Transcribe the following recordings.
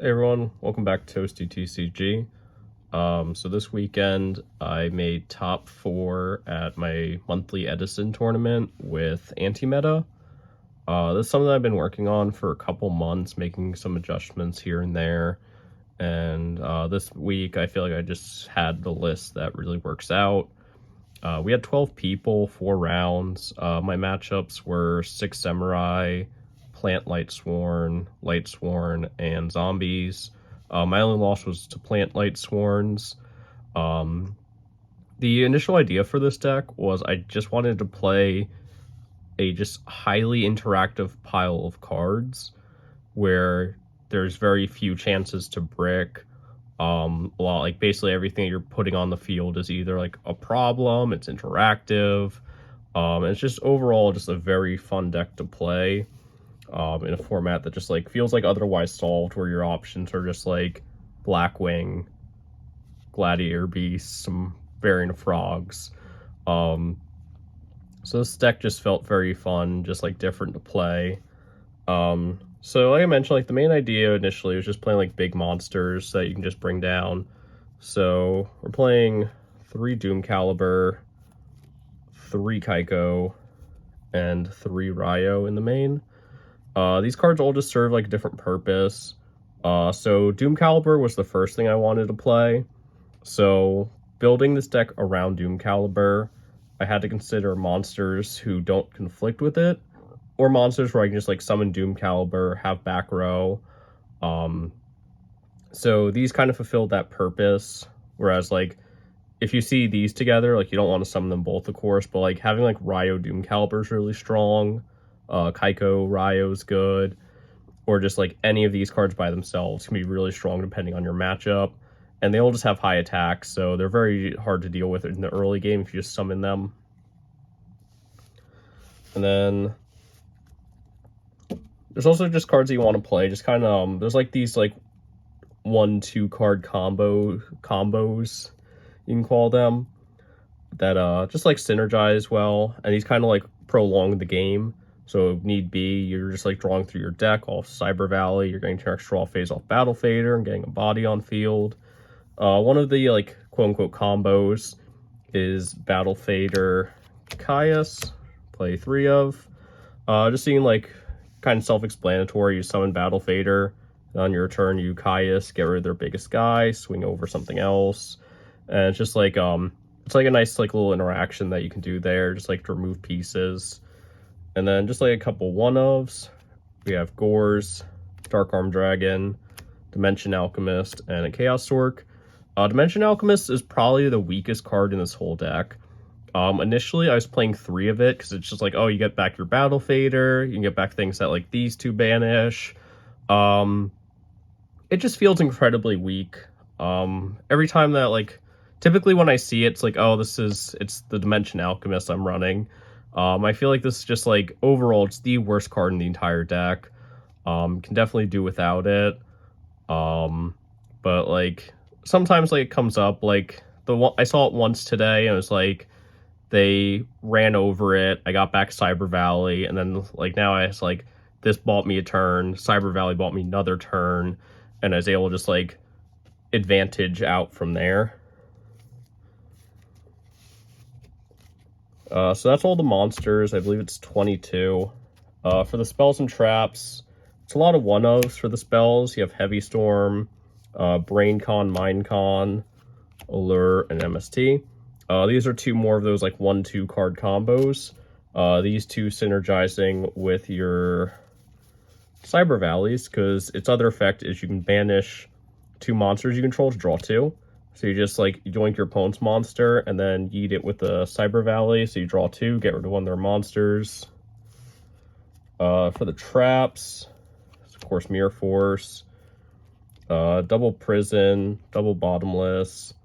Hey everyone, welcome back to Toasty TCG. So this weekend I made top 4 at my monthly Edison tournament with Antimeta. This is something I've been working on for a couple months, making some adjustments here and there. And this week I feel like I just had the list that really works out. We had 12 people, 4 rounds. My matchups were 6 Samurai, Plant Light Sworn, and Zombies. My only loss was to Plant Light Sworns. Um, the initial idea for this deck was I just wanted to play a just highly interactive pile of cards where there's very few chances to brick. Well, like basically everything you're putting on the field is either like a problem, it's interactive, it's just overall just a very fun deck to play. In a format that just like feels like otherwise solved, where your options are just like Blackwing, Gladiator Beast, some variant of frogs. So this deck just felt very fun, just like different to play. So like I mentioned, like the main idea initially was just playing like big monsters that you can just bring down. So we're playing 3 Doom Caliber, 3 Kaiko, and 3 Ryo in the main. These cards all just serve like a different purpose. So Doom Caliber was the first thing I wanted to play. So building this deck around Doom Caliber, I had to consider monsters who don't conflict with it, or monsters where I can just like summon Doom Caliber, have back row. So these kind of fulfilled that purpose. Whereas like if you see these together, like you don't want to summon them both, of course, but like having like Ryo Doom Caliber is really strong. Kaiko Ryo's good, or just like any of these cards by themselves can be really strong depending on your matchup. And they all just have high attacks, so they're very hard to deal with in the early game if you just summon them. And then there's also just cards that you want to play. Just kind of there's like these like 1-2 card combos you can call them that just like synergize well, and these kind of like prolong the game. So if need be, you're just like drawing through your deck off Cyber Valley, you're getting your next draw phase off Battle Fader and getting a body on field. One of the like quote unquote combos is Battle Fader Caius, play 3 of. Just seeing like kind of self-explanatory. You summon Battle Fader, on your turn you Caius, get rid of their biggest guy, swing over something else. And it's just like it's like a nice like little interaction that you can do there, just like to remove pieces. And then just like a couple one-ofs, we have Gores, Dark Arm Dragon, Dimension Alchemist, and a Chaos Orc. Dimension Alchemist is probably the weakest card in this whole deck. Initially I was playing 3 of it because it's just like, oh, you get back your Battle Fader, you can get back things that like these 2 banish. It just feels incredibly weak. Every time that like, typically when I see it, it's like, oh, it's the Dimension Alchemist I'm running. I feel like this is just like overall it's the worst card in the entire deck. Can definitely do without it. But like sometimes like it comes up, like I saw it once today and it was like they ran over it. I got back Cyber Valley, and then like now it's like this bought me a turn, Cyber Valley bought me another turn, and I was able to just like advantage out from there. So that's all the monsters. I believe it's 22. For the spells and traps, it's a lot of one-ofs for the spells. You have Heavy Storm, Brain Con, Mind Con, Allure, and MST. These are 2 more of those like 1-2 card combos. These 2 synergizing with your Cyber Valleys, because its other effect is you can banish 2 monsters you control to draw 2. So you just like yoink your opponent's monster and then yeet it with the Cyber Valley. So you draw 2, get rid of one of their monsters. For the traps, of course, Mirror Force, Double Prison, Double Bottomless,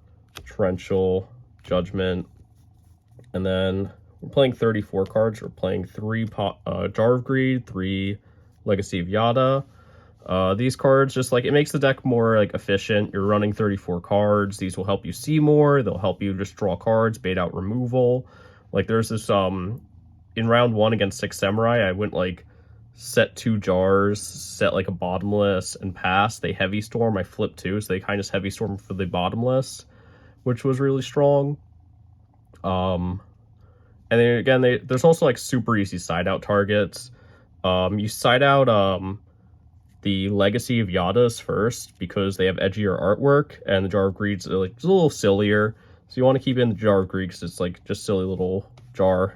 Torrential, Judgment. And then we're playing 34 cards. We're playing 3 Jar of Greed, 3 Legacy of Yada. These cards just like, it makes the deck more like efficient. You're running 34 cards. These will help you see more. They'll help you just draw cards, bait out removal. Like there's this in round 1 against 6 Samurai, I went like set 2 jars, set like a bottomless, and pass. They heavy storm. I flip 2, so they kind of heavy storm for the bottomless, which was really strong. And then again, there's also like super easy side out targets. You side out the Legacy of Yadas first because they have edgier artwork, and the Jar of Greed's like it's a little sillier. So you want to keep in the Jar of Greed because it's like just silly little jar.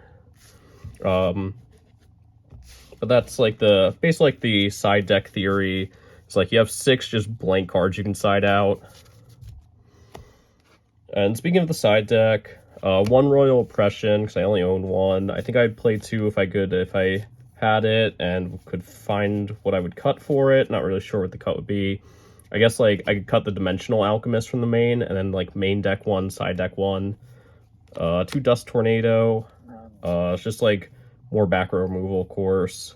But that's like basically like the side deck theory. It's like you have 6 just blank cards you can side out. And speaking of the side deck, 1 Royal Oppression, because I only own 1. I think I'd play 2 if I had it and could find what I would cut for it. Not really sure what the cut would be. I guess like I could cut the Dimensional Alchemist from the main, and then like main deck 1, side deck 1. 2 Dust Tornado. It's just like more back row removal, of course.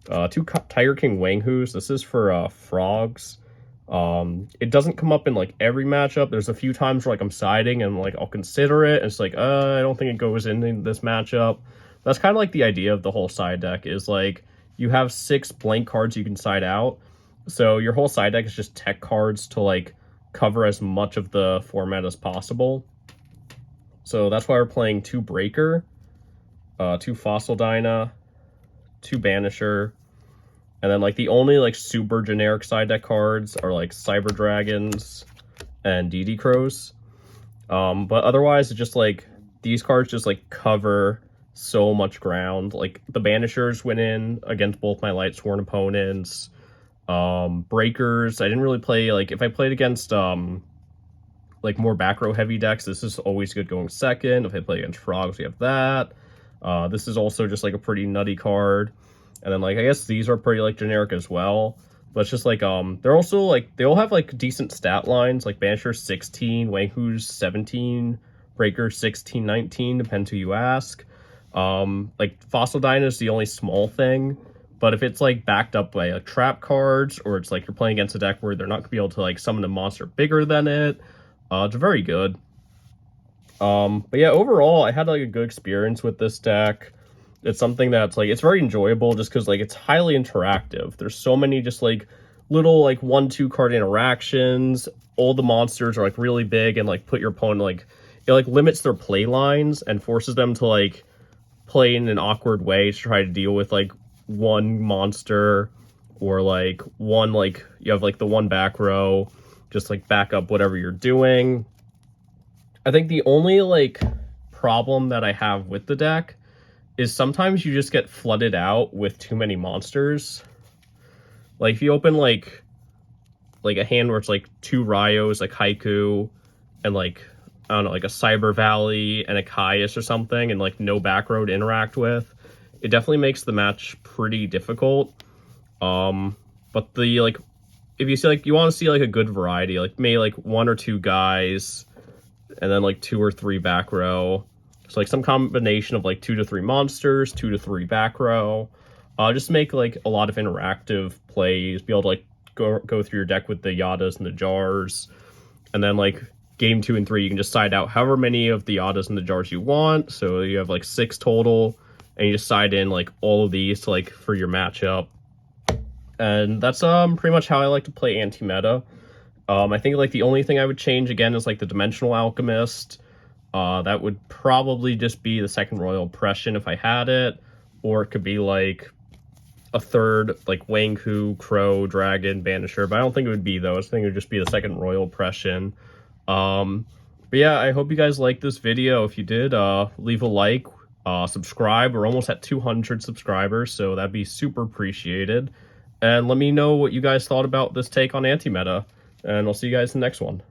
2 Tiger King Wanghoos. This is for frogs. It doesn't come up in like every matchup. There's a few times where like I'm siding and like I'll consider it, and it's like I don't think it goes in this matchup. That's kind of like the idea of the whole side deck is like you have 6 blank cards you can side out, so your whole side deck is just tech cards to like cover as much of the format as possible. So that's why we're playing 2 Breaker, 2 Fossil Dyna, 2 Banisher, and then like the only like super generic side deck cards are like Cyber Dragons and DD Crows. But otherwise it's just like these cards just like cover so much ground. Like the Banishers went in against both my Lightsworn opponents. Breakers, I didn't really play, like if I played against like more back row heavy decks, this is always good going second. If I play against frogs, we have that. This is also just like a pretty nutty card. And then like I guess these are pretty like generic as well. But it's just like they're also like they all have like decent stat lines, like Banisher 16, Wanghoos 17, Breaker 16, 19, depends who you ask. Like Fossil Dyna is the only small thing, but if it's like backed up by like trap cards, or it's like you're playing against a deck where they're not gonna be able to like summon a monster bigger than it, it's very good. But yeah, overall I had like a good experience with this deck. It's something that's like it's very enjoyable just because like it's highly interactive. There's so many just like little like 1-2 card interactions. All the monsters are like really big and like put your opponent like it like limits their play lines and forces them to like play in an awkward way to try to deal with like one monster, or like one like you have like the 1 back row just like back up whatever you're doing. I think the only like problem that I have with the deck is sometimes you just get flooded out with too many monsters. Like if you open like a hand where it's like 2 Ryos, like Haiku, and like I don't know, like a Cyber Valley and a Caius or something, and like no back row to interact with, it definitely makes the match pretty difficult. But the like if you see like you want to see like a good variety, like maybe like 1 or 2 guys, and then like 2 or 3 back row. So like some combination of like 2 to 3 monsters, 2 to 3 back row. Just make like a lot of interactive plays, be able to like go through your deck with the Yadas and the jars, and then like game 2 and 3 you can just side out however many of the Yadas and the jars you want. So you have like 6 total, and you just side in like all of these to like for your matchup. And that's pretty much how I like to play anti-meta. I think like the only thing I would change again is like the Dimensional Alchemist. That would probably just be the 2nd Royal Oppression if I had it, or it could be like a 3rd like Wanghu, Crow, Dragon, Banisher, but I don't think it would be those. I think it would just be the 2nd Royal Oppression. But yeah, I hope you guys liked this video. If you did, leave a like, subscribe. We're almost at 200 subscribers, so that'd be super appreciated. And let me know what you guys thought about this take on anti-meta, and I'll see you guys in the next one.